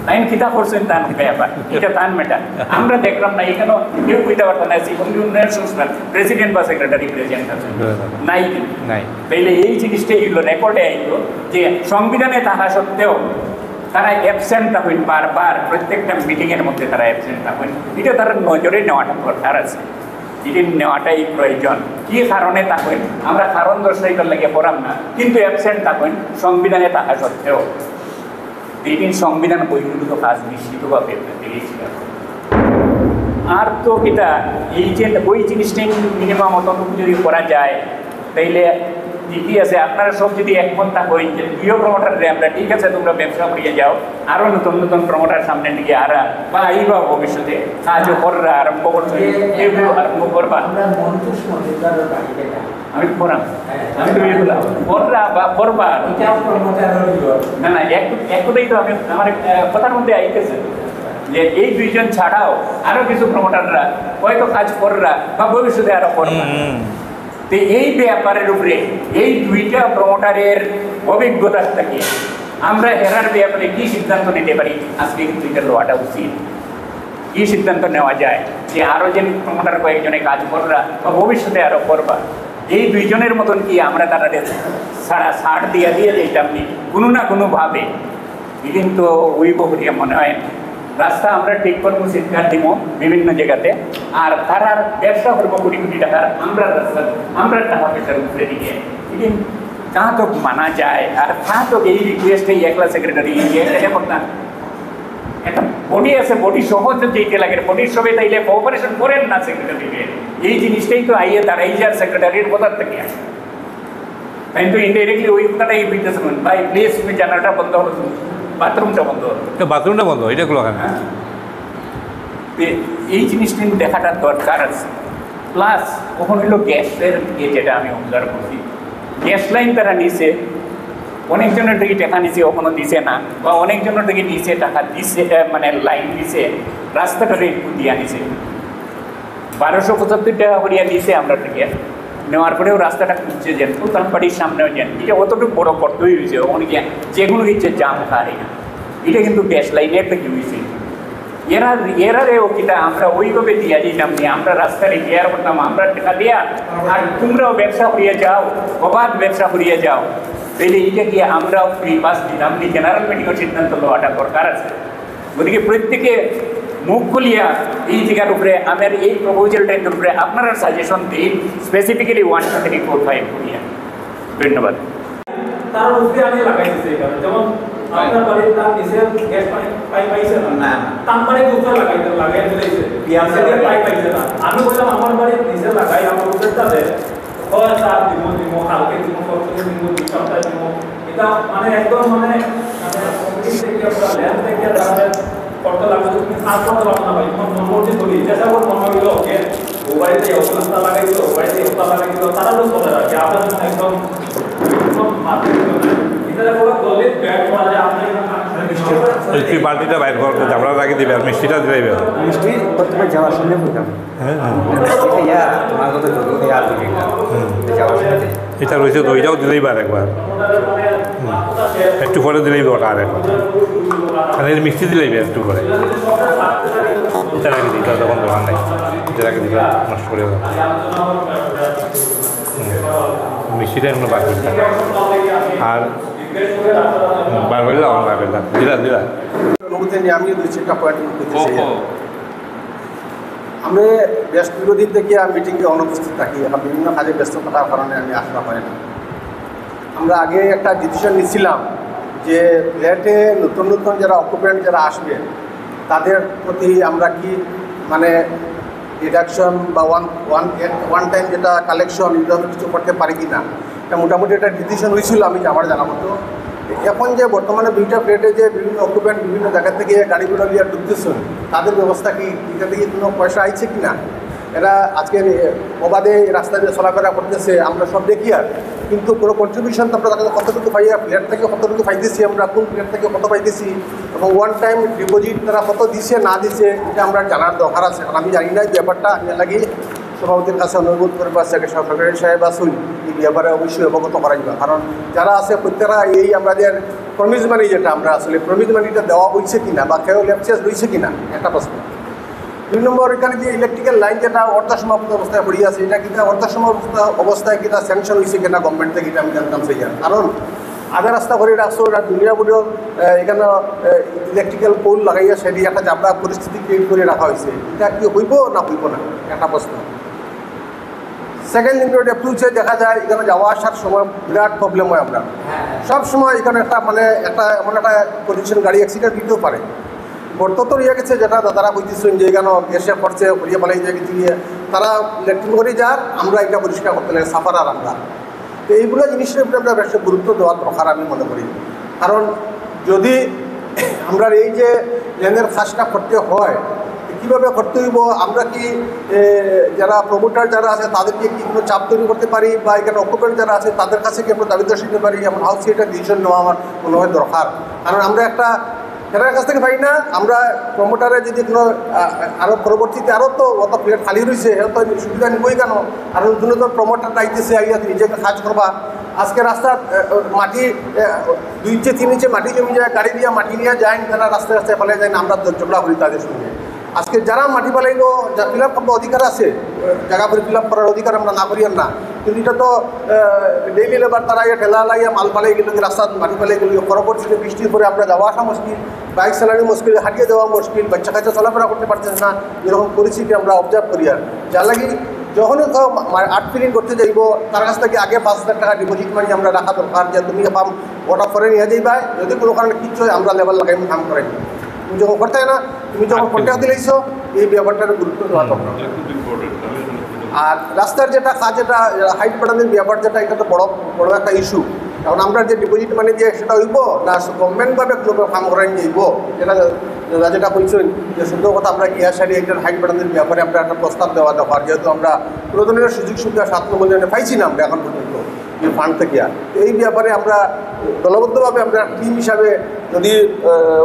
তাই কিতা করছেন তার ব্যাপার, এটা তার ম্যাটার। আমরা দেখলাম না, এখানে কেউ কইতে পারতো না শ্রীপল্লী উন্নয়ন সংস্থার প্রেসিডেন্ট বা সেক্রেটারি প্রেসিডেন্ট আছে নাই নাই। তাইলে এই জিনিসটা এগুলো রেকর্ডে আইলো যে সংবিধানে থাকা সত্ত্বেও তারা অ্যাবসেন্ট থাকেন, বারবার প্রত্যেকটা মিটিংয়ের মধ্যে তারা অ্যাবসেন্ট থাকেন। এটা তারা নজরে নেওয়াটা দরকার আছে, এটি নেওয়াটাই প্রয়োজন। কী কারণে থাকেন আমরা কারণ দর্শাইবার লাগিয়ে পড়াম না, কিন্তু অ্যাবসেন্ট থাকেন সংবিধানে থাকা সত্ত্বেও। এই সংবিধান বহির্ভূত কাজ নিশ্চিতভাবে দেখেছিল। আর তো এটা এই যে ওই জিনিসটাই মিনিমাম অতটুকু যদি করা যায় তাইলে ঠিকই আছে। আপনারা সব যদি একমত থাকেন যে প্রিয় প্রমোটারে আমরা ঠিক আছে তোমরা ব্যবসা করিয়ে যাও, আরও নতুন নতুন প্রমোটার সামনের দিকে আরা বা এইবা ভবিষ্যতে কাজও করা আরম্ভ করছে, এগুলো আরম্ভ করবা। আমি পড়াম, আমি তো এগুলো পড়রা বা পড়বা না না একটাই তো আমি আমার কথার মধ্যে আইতেছে যে এই 2 জন ছাড়াও আরও কিছু প্রমোটাররা হয়তো কাজ কররা বা ভবিষ্যতে আরও করবা। তো এই ব্যাপারের উপরে এই 2টা প্রমোটারের অভিজ্ঞতার থেকে আমরা হেরার ব্যাপারে কী সিদ্ধান্ত নিতে পারি, আজকে কিন্তু এটা লওয়াটা উচিত। কী সিদ্ধান্ত নেওয়া যায় যে আরও যে প্রমোটার কয়েকজনে কাজ কররা বা ভবিষ্যতে আরও করবা, এই 2 জনের মতন কি আমরা তাদের ছাড় দিয়ে যেতাম নি কোনো না কোনোভাবে। কিন্তু ওই বহরিয়া মনে হয় রাস্তা আমরা ঠিক করবো, সিদ্ধান্ত দিব বিভিন্ন জায়গাতে, আর তারা ব্যবসা করবো কোটি কোটি টাকার আমরা রাস্তা আমরা টাকা পয়সার উপরে দিকে। কিন্তু কাঁ তো মানা যায়, আর কাঁ তো এই রিকোয়েস্টে একলা সেক্রেটারি করতাম একটা বডি আছে, বডি সহজ যেইতে লাগে বডির সবাই তাইলে কোঅপারেশন করেন না সেক্রেটারিকে। এই জিনিসটাই তো আইয়ে দাঁড়াই যার সেক্রেটারির কথার থেকে আসে। কিন্তু ইনডাইরেক্টলি ওই কথাটাই বুঝতেছে ভাই প্লিজ তুমি জানালাটা বন্ধ হলো, বাথরুমটা বন্ধ হলো, বাথরুমটা বন্ধ, এটা গুলো এই জিনিসটা দেখাটার দরকার আছে। প্লাস কখন হইলো গ্যাসের যেটা আমি অবজার্ভ করছি, গ্যাস লাইন তারা নিচে, অনেকজনের থেকে টাকা নিচে কখনো দিছে না, বা অনেকজনের থেকে নিচে টাকা দিছে, মানে লাইন দিছে রাস্তাটা একটু দিয়া নিছে। 1275 টাকা করিয়া দিয়েছে আমরা থেকে নেওয়ার পরেও রাস্তাটা খুঁজছে যেন উত্তানবাড়ির সামনেও যেন এটা অতটুকু বড় কর্তব্য হয়েছে অনেকে যে কোনো ইচ্ছে জাম খায় না এটা কিন্তু গ্যাস লাইনের থেকে হয়েছে এরারেও কিটা আমরা ওইভাবে দিয়া দিতাম যে আমরা রাস্তায় রিপেয়ার করতাম আমরা টাকা দেয়া আর তোমরাও ব্যবসা করিয়া যাও অবাধ ব্যবসা করিয়া যাও তাহলে এটা কি আমরাও ফ্রি পাস দিলাম নি জেনারেল মিটিংয়ের সিদ্ধান্ত লওয়াটা দরকার আছে গতিকে প্রত্যেকে মুখ খুলিয়া এই জায়গার উপরে আমার এই প্রপোজালটার উপরে আপনারা সাজেশন দিন স্পেসিফিক্যালি 1 2 3 4 5 করিয়া ধন্যবাদ তার উপরে আমি লাগাই দিতে যেমন আপনার বাড়ির তার নিচে গ্যাস পাইপ পাইছে না তার মানে উপরে লাগাই দিয়েছে পিয়াসে পাইপ পাইছে না আমি বললাম আমার বাড়ির নিচে লাগাই আমার উপরেটা দে হয় তার দিব কালকে দিব পরশু দিব 2 সপ্তাহ দিব এটা মানে একদম মানে কমিটি থেকে পুরো ল্যান্ড থেকে তাহলে করতে লাগবে তুমি কাজ করতে পারবে না ভাই তোমার নম্বরটি ধরি যেটা ওর মনে হইলো ওকে ও বাড়িতে অবস্থা লাগাই দিল ও বাড়িতে অবস্থা লাগাই দিল তারা তো চলে যাবে আপনার জন্য একদম তুই বালতিটা বাইর করতে আমরা লাগিয়ে দিবে আর মিষ্টিটা দিলে মিষ্টি প্রথমে যাওয়ার সময় বুঝলাম মিষ্টিটা তোমার কথা জরুরি আর যাওয়ার সময় এটা রয়েছে দইটাও দিলেই বার একবার একটু পরে দিলেই ওটা আর একবার খালি মিষ্টি দিলেই একটু করে এটা রাখি দিই তখন দোকান নেই এটা রাখি দিলে নষ্ট করে দেবো মিষ্টিটা এমন বার করে থাকে আর বার করে দাও বার করে দাও দিলা অনুমতি নিয়ে আমি দুই চারটা পয়েন্ট করতে চাই আমি বেশ দীর্ঘদিন থেকে মিটিংয়ে অনুপস্থিত থাকি এখন বিভিন্ন কাজে ব্যস্ত থাকার কারণে আমি আসতে পারি না আমরা আগে একটা ডিসিশন নিয়েছিলাম যে ফ্ল্যাটে নতুন নতুন যারা অকুপেন্ট যারা আসবে তাদের প্রতি আমরা কি মানে ডিডাকশন বা ওয়ান টাইম যেটা কালেকশন এগুলো কিছু করতে পারি কি না এটা মোটামুটি একটা ডিসিশন হয়েছিল আমি আমার জানা মতো এখন যে বর্তমানে দুইটা ফ্ল্যাটে যে বিভিন্ন অকুপেন্ট বিভিন্ন জায়গা থেকে গাড়িগুলো নিয়ে ঢুকতেছেন তাদের ব্যবস্থা কি এটা থেকে কোনো পয়সা আইছে কি না এরা আজকে অবাধে রাস্তা দিয়ে চলাফেরা করতেছে আমরা সব দেখি আর কিন্তু কোনো কন্ট্রিবিউশন তো আমরা তাদের কতটুকু পাই ফ্ল্যাট থেকে কতটুকু পাইতেছি আমরা কোন ফ্ল্যাট থেকে কত পাইতেছি এবং ওয়ান টাইম ডিপোজিট তারা কত দিছে না দিছে এটা আমরা জানার দরকার আছে কারণ আমি জানি না এই ব্যাপারটা আমি লাগি সভাপতির কাছে অনুরোধ করবো সরকারি সাহেব আসুন এই ব্যাপারে অবশ্যই অবগত করাইবা কারণ যারা আছে প্রত্যেকরা এই আমাদের প্রমিস মানি যেটা আমরা আসলে প্রমিস মানিটা দেওয়া হয়েছে কিনা বা কেউ ল্যাপচেস রয়েছে কিনা একটা প্রশ্ন 2 নম্বর এখানে যে ইলেকট্রিক্যাল লাইন যেটা অর্ধসমাপ্ত অবস্থায় পড়ে আছে এটা কিনা অর্ধসমাপ্ত অবস্থায় কিনা স্যাংশন হয়েছে কিনা গভর্নমেন্ট থেকে এটা আমি জানতাম সেই কারণ আধা রাস্তা করে রাখছো এটা দুনিয়া বুড়ো এখানে ইলেকট্রিক্যাল পোল লাগাইয়া সেটি একটা জাবড়া পরিস্থিতি ক্রিয়েট করে রাখা হয়েছে এটা কি হইব না হইব না একটা প্রশ্ন সেকেন্ড লিঙ্কের অ্যাপ্রোচে দেখা যায় এখানে যাওয়া আসার সময় বিরাট প্রবলেম হয় আমরা সব সময় এখানে একটা মানে একটা এমন একটা পজিশন গাড়ি অ্যাক্সিডেন্ট দিতেও পারে বর্ত তো ইয়ে গেছে যেটা দাদারা বুঝতেছেন যে এখানে গ্যাসে পড়ছে হরিয়ে পালাই যায় কিছু গিয়ে তারা ল্যাট্রিন করে যার আমরা এটা পরিষ্কার করতে লাগে সাফার আর আমরা তো এইগুলো জিনিসের উপরে আমরা বেশ গুরুত্ব দেওয়ার দরকার আমি মনে করি কারণ যদি আমরা এই যে লেনের কাজটা করতে হয় কীভাবে করতে হইব আমরা কি যারা প্রমোটার যারা আছে তাদেরকে কি কোনো চাপ তৈরি করতে পারি বা এখানে অকুপেন্ট যারা আছে তাদের কাছে কি আমরা দাবি দর্শাতে পারি এমন হাউস এটা ডিসিশন নেওয়া আমার মনে হয় দরকার কারণ আমরা একটা সেটার কাছ থেকে পাই না আমরা প্রমোটারে যদি কোনো আরও পরবর্তীতে আরও তো অত প্লেট খালি রয়েছে এত সুবিধা নিবই কেন আর নতুন নতুন প্রমোটারটা আইতেছে আইয়া নিজেকে কাজ করবা আজকে রাস্তা মাটি 2 ইঞ্চি 3 ইঞ্চি মাটি জমি যায় গাড়ি দিয়ে মাটি নিয়ে যায় তারা রাস্তায় রাস্তায় ফেলে যায় না আমরা ঝগড়া করি তাদের সঙ্গে আজকে যারা মাটি পালাইলো যা ফিল আপ করবো অধিকার আছে জায়গা করে ফিল আপ করার অধিকার আমরা না করি আর না কিন্তু এটা তো ডেইলি লেবার তারা ঠেলা লাইয়া মাল পালাই গেল রাস্তা মাটি পালাই গেল পরবর্তীতে বৃষ্টির পরে আমরা যাওয়া আসা মুশকিল বাইক চালানো মুশকিল হাঁটিয়ে দেওয়া মুশকিল বাচ্চা কাচ্চা চলাফেরা করতে পারছেন না এরকম পরিস্থিতি আমরা অবজার্ভ করি আর যার লাগি যখনই আর্ট ফিলিং করতে যাইব তার কাছ থেকে আগে 5,000 টাকা ডিপোজিট মানি আমরা রাখা দরকার যে তুমি পাম ওটা করে নিয়ে যাইবা যদি কোনো কারণে কিচ্ছু হয় আমরা লেবার লাগাই কাম করাই তুমি যখন করতে হয় না তুমি যখন কন্ট্যাক্ট দিলেইছো এই ব্যাপারটার গুরুত্ব দেওয়া দরকার আর রাস্তার যেটা কাজ যেটা হাইট বাড়ানোর ব্যাপার যেটা এটা তো বড় একটা ইস্যু কারণ আমরা যে ডিপোজিট মানি দিয়ে সেটা হইব না গভর্নমেন্টভাবে কোনো কাম করাই যাইব যেটা বলছেন যে সুন্দর কথা আমরা ইয়াশারি একটা হাইট বাড়ানোর ব্যাপারে আমরা একটা প্রস্তাব দেওয়া দরকার যেহেতু আমরা কোনো ধরনের সুযোগ সুবিধা স্বাস্থ্য মূল্যায়নে পাইছি না আমরা এখন পর্যন্ত এই ফান্ড থেকে এই ব্যাপারে আমরা দলবদ্ধভাবে আমরা টিম হিসাবে যদি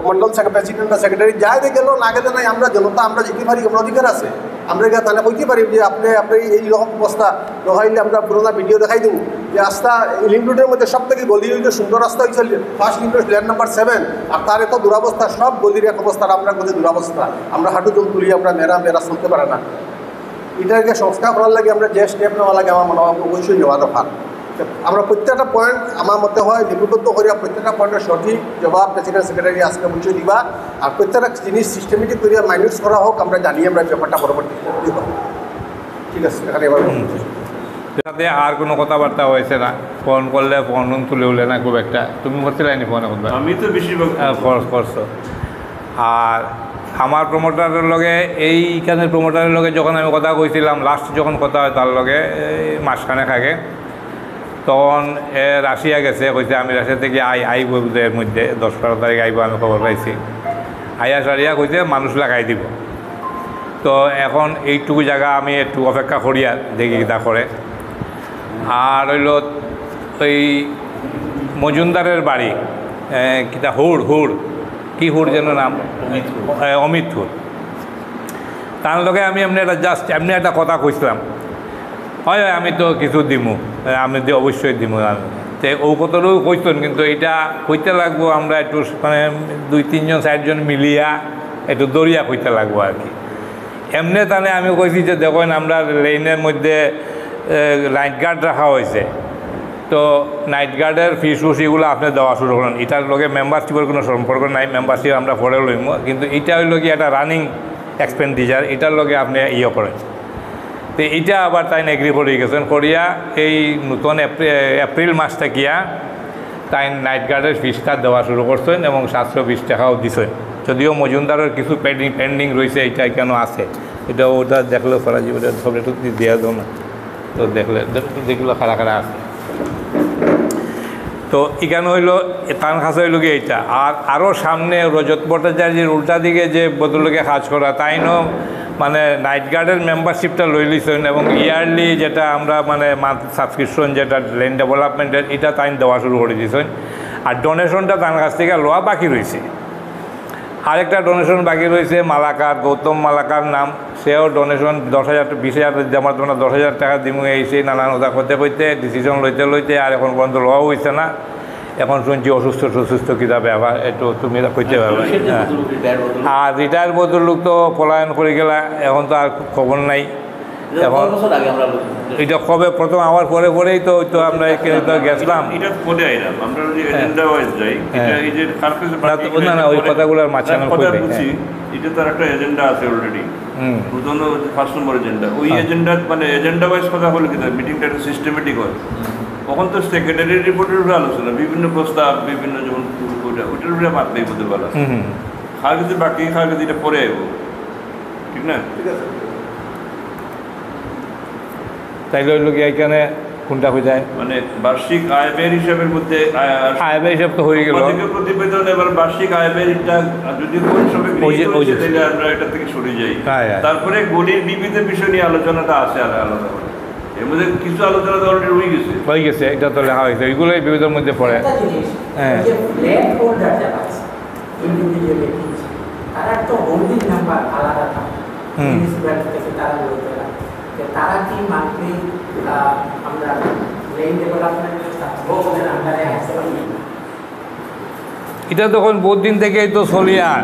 মন্ডল প্রেসিডেন্ট বা সেক্রেটারি যায় গেল না গেলে নাই আমরা জনতা আমরা যেতে পারি আমার অধিকার আছে আমরা গিয়ে তাহলে কইতে পারি যে আপনি এইরকম অবস্থা দেখাইলে আমরা পুরোনো ভিডিও দেখাই দিব যে রাস্তা লিঙ্ক রোডের মধ্যে সব থেকে গলি হইলে সুন্দর রাস্তা হয়েছে first link road land number 7 আর তার এত দুরাবস্থা সব গলির এক অবস্থা আমরা গলি দুরাবস্থা আমরা হাঁটু জল তুলি আমরা মেরা চলতে পারে না এটাকে সংস্কার করার লাগে আমরা যে স্টেপ নেওয়া লাগে আমার মনে হয় অবশ্যই নেওয়া দরকার আমরা প্রত্যেকটা পয়েন্ট আমার মতে হয় লিপিবদ্ধ করিয়া প্রত্যেকটা পয়েন্টের সঠিক জবাব প্রেসিডেন্ট সেক্রেটারি আজকে অবশ্যই দিবা আর প্রত্যেকটা জিনিস সিস্টেমেটিক করিয়া মাইনাস করা হোক আমরা জানি আমরা ব্যাপারটা পরবর্তী দিব ঠিক আছে এখানে এবার সাথে আর কোনো কথাবার্তা হয়েছে না ফোন করলে ফোন তুলে উঠলে না খুব একটা তুমি করছিলে নি ফোনে কথা আমি তো বেশিরভাগ করছো আর আমার প্রমোটারের লগে এইখানের প্রমোটারের লগে যখন আমি কথা কইছিলাম লাস্ট যখন কথা হয় তার লগে মাসখানেক আগে তখন রাশিয়া গেছে কইছে আমি রাশিয়া থেকে আইব এর মধ্যে 10-12 তারিখ আইব আমি খবর পাইছি আইয়া সারিয়া কইছে মানুষ লাগাই দিব তো এখন এইটুকু জায়গা আমি একটু অপেক্ষা করিয়া দেখি কিতা করে আর হইল ওই মজুমদারের বাড়ি কিতা হুড় কি হুড় যেন নাম অমিত হুড় তার লগে আমি এমনি একটা কথা কইছিলাম হয় আমি তো কিছু দিমু আমি অবশ্যই দিমু তো ও কতটুকু কইতেন কিন্তু এটা কইতে লাগবো আমরা একটু মানে 2-3 জন 4 জন মিলিয়া একটু দরিয়া কইতে লাগবো আর কি এমনি তাহলে আমি কইছি যে দেখেন আমরা লেনের মধ্যে নাইট গার্ড রাখা হয়েছে তো নাইট গার্ডের ফিস এগুলো আপনি দেওয়া শুরু করেন এটার লগে মেম্বারশিপের কোনো সম্পর্ক নাই মেম্বারশিপ আমরা পরে লইম কিন্তু এটা হইল কি একটা রানিং এক্সপেন্ডিচার এটার লগে আপনি করেন তো এইটা আবার তাই এগ্রি করে গেছেন করিয়া এই নতুন এপ্রিল মাস থাকিয়া তাই নাইট গার্ডের ফিসটা দেওয়া শুরু করছেন এবং 720 টাকাও দিছেন যদিও মজুমদারের কিছু পেন্ডিং রয়েছে এটা কেন আছে এটা ওটা দেখলেও করা যাবে ওটা সব একটু দেওয়া দাও না তো দেখলো খাড়া আছে তো এখানে হইল তার কাছে হইল কি এইটা আর আরও সামনে রজত ভট্টাচার্যের উল্টা দিকে যে বদলকে কাজ করা তাইনও মানে নাইট গার্ডের মেম্বারশিপটা লই লিছেন এবং ইয়ারলি যেটা আমরা মানে মান্থ সাবস্ক্রিপশন যেটা লেন ডেভেলপমেন্টের এটা তাই দেওয়া শুরু করে দিয়েছেন আর ডোনেশনটা তার কাছ থেকে লওয়া বাকি রয়েছে আরেকটা ডোনেশন বাকি রয়েছে মালাকার গৌতম মালাকার নাম সেও ডোনেশন 10,000-20,000 দেওয়ার জন্য 10,000 টাকা দিমু এইসে নানান ওটা করতে ডিসিশন লইতে আর এখন পর্যন্ত লওয়া হয়েছে না এখন শুনছি অসুস্থ কিতাবে আবার একটু তুমি কইতে পারবে আর রিটায়ার ভদ্রলোক তো পলায়ন করে গেলা এখন তো আর খবর নাই এখন এটা কবে প্রথম আমার পরেই তো আমরা গেছিলাম না ওই কথাগুলোর মাঝখানে এটা তার একটা এজেন্ডা আছে অলরেডি প্রথম ফার্স্ট নম্বর এজেন্ডা ওই এজেন্ডা মানে এজেন্ডা ওয়াইজ কথা বলে কি মিটিংটা একটা সিস্টেমেটিক হয় তখন তো সেক্রেটারি রিপোর্টের উপরে আলোচনা বিভিন্ন প্রস্তাব বিভিন্ন যেমন ওইটার উপরে মারতেই বলতে পারা খাওয়া যদি বাকি খাওয়া যদি এটা পরে আইব ঠিক না ঠিক আছে তাইলে হইল কি এখানে কোনটা হয়ে যায় মানে বার্ষিক আয় ব্যয়ের হিসাবের মধ্যে আয় ব্যয় হিসাব তো হয়ে গেল প্রতিবেদন এবার বার্ষিক আয় ব্যয়টা যদি কোন সময় তাহলে আমরা এটা থেকে সরে যাই তারপরে গরিব বিবিধ বিষয় নিয়ে আলোচনাটা আছে আলাদা করে এর মধ্যে কিছু আলোচনা তো অলরেডি হয়ে গেছে এটা তো লেখা হয়েছে ওইগুলোই বিবিধের মধ্যে পড়ে হ্যাঁ তারা তো হোল্ডিং নাম্বার আলাদা থাকে তারা কি মান্থলি আমরা লেন ডেভেলপমেন্টের আন্ডারে আছে এটা তখন বহুত দিন থেকেই তো চলি আর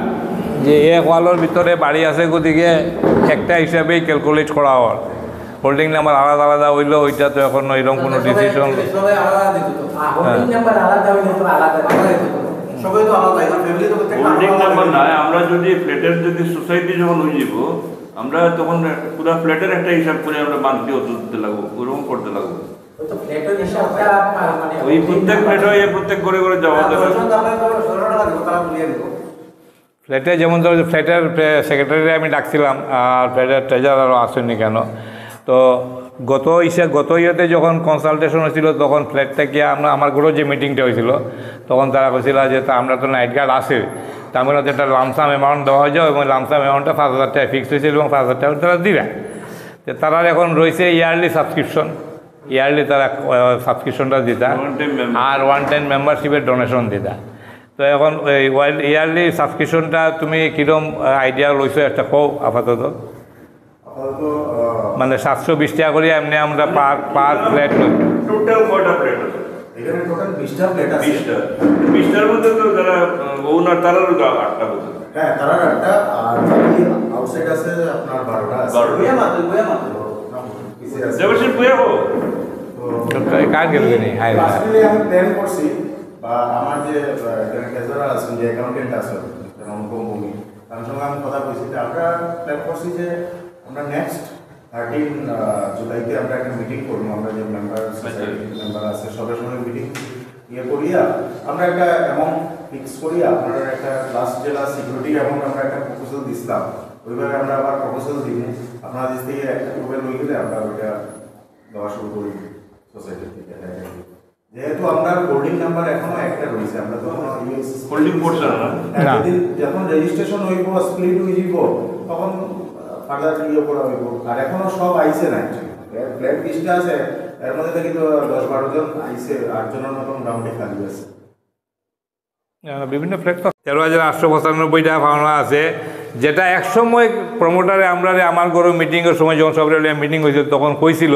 যে এক ওয়ালের ভিতরে বাড়ি আছে গতিকে একটা হিসাবেই ক্যালকুলেট করা হয় হোল্ডিং নাম্বার আলাদা আলাদা হইলো ওইটা তো এখন এরকম কোনো ডিসিশন হোল্ডিং নাম্বার নয় আমরা যদি ফ্ল্যাটের যদি সোসাইটি যখন হয়ে যাব আমরা তখন পুরো ফ্ল্যাটের একটা হিসাব করে আমরা মান্থলি অত দিতে লাগবো ওরকম করতে লাগবো ওই প্রত্যেক ফ্ল্যাট হয়ে প্রত্যেক ঘরে ঘরে যাওয়া যাবে ফ্ল্যাটে যেমন ধরো ফ্ল্যাটের সেক্রেটারি আমি ডাকছিলাম আর ফ্ল্যাটের ট্রেজারারও আসেনি কেন তো গত ইয়েতে যখন কনসালটেশন হয়েছিল তখন ফ্ল্যাট থেকে আমার ঘরেও যে মিটিংটা হয়েছিল তখন তারা বলছিল যে আমরা তো নাইট গার্ড আছে তার মানে একটা লামসাম অ্যামাউন্ট দেওয়া হয়ে যায় এবং লামসাম অ্যামাউন্টটা 5,000 টাকা ফিক্সড হয়েছিল এবং 5,000 টাকা তারা দিবে তো তারা এখন রয়েছে ইয়ারলি সাবস্ক্রিপশন ইয়ারলি তারা সাবস্ক্রিপশনটা দিতা আর 1 টাইম মেম্বারশিপের ডোনেশন দিতা তো এখন এই ইয়ারলি সাবস্ক্রিপশনটা তুমি কীরকম আইডিয়া লইছো একটা কও আপাতত মানে 720 টাকা করে এমনি আমরা পার প্লেট লই। টোটাল কয়টা প্লেট আছে এখানে? টোটাল 20টা প্লেট আছে। 20টার মধ্যে তো যারা ওনার তারারও 8টা বলতে। হ্যাঁ, তারা 8টা, আর বাকি আউটসাইড আছে আপনার 12টা আছে। বুয়া মাত্র পিছে আছে। দেবশির বুয়া হো তো কার গেল নেই হাই আসলে আমি প্ল্যান করছি, বা আমার যে এখানে ট্রেজারার আছেন, যে অ্যাকাউন্টেন্ট আছে যেমন ভূমি, তার সঙ্গে আমি কথা বলছি যে আমরা প্ল্যান করছি যে আমরা নেক্সট 13 জুলাইতে আমরা একটা মিটিং করবো। আমরা যে মেম্বার মেম্বার আছে সবার সঙ্গে মিটিং করিয়া আমরা একটা অ্যামাউন্ট ফিক্স করিয়া আপনার একটা লাস্ট জেলা সিকিউরিটি অ্যামাউন্ট আমরা একটা প্রপোজাল দিছিলাম। ওইভাবে আমরা আবার প্রপোজাল দিই আপনার দিক থেকে একটা প্রোগ্রাম হয়ে গেলে আমরা ওইটা দেওয়া শুরু করি সোসাইটি থেকে। যেহেতু আমরা হোল্ডিং নাম্বার এখনো একটা রয়েছে, আমরা তো হোল্ডিং করছে না, যখন রেজিস্ট্রেশন হইব স্প্লিট হয়ে যাব তখন ফার্দার করা হইব। আর এখনো সব আইসে না, ফ্ল্যাট 20টা আছে, এর মধ্যে থেকে তো 10-12 জন আইসে, 8 জনের মতন গ্রাউন্ডে খালি আছে। বিভিন্ন ফ্ল্যাট 13,895 টাকা পাওনা আছে, যেটা একসময় প্রমোটারে আমরা আমার গরু মিটিংয়ের সময় যখন সব মিটিং হয়েছিল তখন কইছিল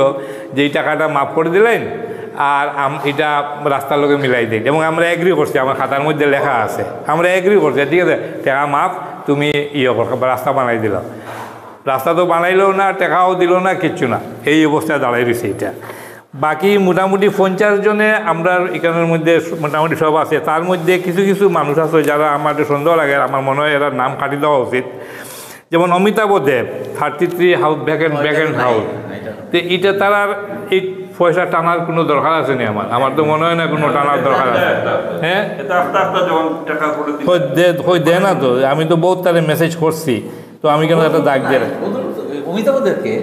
যে এই টাকাটা মাফ করে দিলেন আর এটা রাস্তার লোকে মিলাই দিন, এবং আমরা এগ্রি করছি, আমার খাতার মধ্যে লেখা আছে, আমরা এগ্রি করছি ঠিক আছে টাকা মাফ, তুমি রাস্তা বানাই দিল। রাস্তা তো বানাইলেও না, টাকাও দিল না, কিচ্ছু না, এই অবস্থায় দাঁড়াই রয়েছে এটা। বাকি মোটামুটি 50 জনে আমরা এখানের মধ্যে মোটামুটি সব আছে। তার মধ্যে কিছু কিছু মানুষ আছে যারা আমার সন্দেহ লাগে, আমার মনে হয় এরা নাম কাটি দেওয়া উচিত। যেমন অমিতাভ দেব 33 হাউস ব্যাকেন্ড হাউস, তো এটা তার এই পয়সা টানার কোনো দরকার আছে নি? আমার তো মনে হয় না কোনো টানার দরকার আছে। হ্যাঁ, দেয় না তো, আমি তো বহুত তারে মেসেজ করছি, তো আমি কেন একটা দাগ দিয়ে অমিতাভদেরকে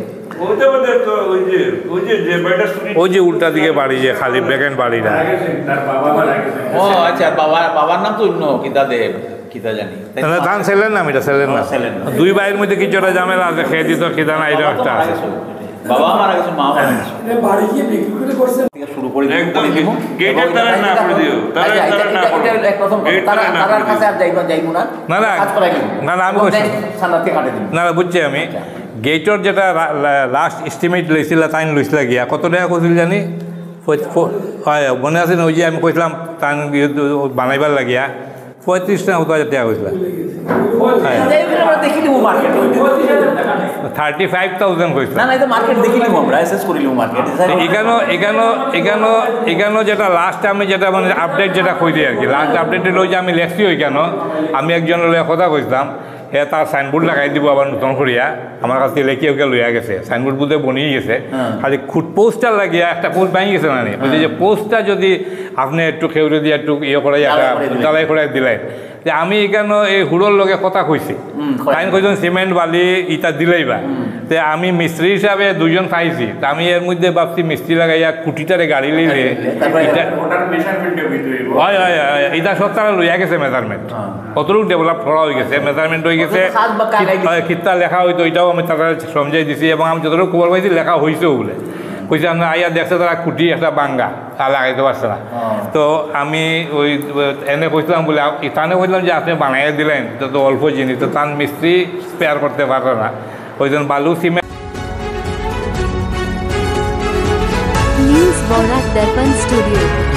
ওই যে উল্টা দিকে বাড়ি, যে খালি ব্যাকেন্ড বাড়িটা, ও আচ্ছা, বাবার নাম তো অন্য কিতা দেব কিতা জানি, ধান ছেলের নাম, এটা ছেলের নাম। দুই ভাইয়ের মধ্যে কিছু একটা ঝামেলা আছে, খেয়ে দিত কিতা না, এটা একটা আছে। বাবা মারা গেছে, মা মারা গেছে, বাড়ি গিয়ে বিক্রি করে করছেন শুরু করে একদম গেটের তারা না করে দিও, তারা না করে এক প্রথম তারার কাছে আর যাইবো না, না না কাজ করাই দিব না না, আমি কইছি সান্দাতে কাটে দিব না, বুঝছি আমি। গেটর যেটা লাস্ট এস্টিমেট লইছিল তাই লইছিল গিয়া কত টাকা কইছিল জানি, হয় মনে আছে না? ওই যে আমি কইছিলাম তাই বানাইবার লাগিয়া 35 না 50,000 টাকা কইছিল, 35,000 কইছিল। এখানে যেটা লাস্ট আমি যেটা মানে আপডেট যেটা কই দিই আর কি, লাস্ট আপডেটে লই যে আমি লেখছি ওইখানে, আমি একজনের লইয়া কথা কইছিলাম, হে তার সাইনবোর্ড লাগাই দিব আবার নতুন করিয়া, আমার কাছ থেকে লেখি ওকে লইয়া গেছে, সাইনবোর্ড বুঝতে বনিয়ে গেছে, খালি খুট পোস্টার লাগিয়া একটা পোস্ট ভাঙি গেছে না, বলছে যে পোস্টটা যদি আপনি একটু খেউরে দিয়ে একটু ইয়ে করাই একটা জ্বালাই করাই দিলেন, যে আমি এখানে এই হুড়োর লগে কথা কইছি, তাই কইজন সিমেন্ট বালি ইটা দিলেই বা, তে আমি মিস্ত্রি হিসাবে 2 জন পাইছি, তা আমি এর মধ্যে ভাবছি মিস্ত্রি লাগাইয়া কুটিটারে গাড়ি লইলে হয় হয় হয়, এটা সব তারা লইয়া গেছে মেজারমেন্ট, কতটুকু ডেভেলপ করা হয়ে গেছে, মেজারমেন্ট হয়ে গেছে, কিতা লেখা হইতো ওইটাও আমি তারা সমঝাই দিছি, এবং আমি যতটুকু খবর পাইছি লেখা হয়েছেও বলে কইছে, আমরা আইয়া দেখছে তারা কুটি একটা বাঙ্গা তা লাগাইতে পারছে না। তো আমি ওই এনে কইছিলাম বলে, তানে কইলাম যে আপনি বানাইয়া দিলেন, তো অল্প জিনিস, তো তার মিস্ত্রি স্পেয়ার করতে পারে না, ওই জন্য বালু সিমেন্ট। নিউজ বরাক দর্পণ স্টুডিও।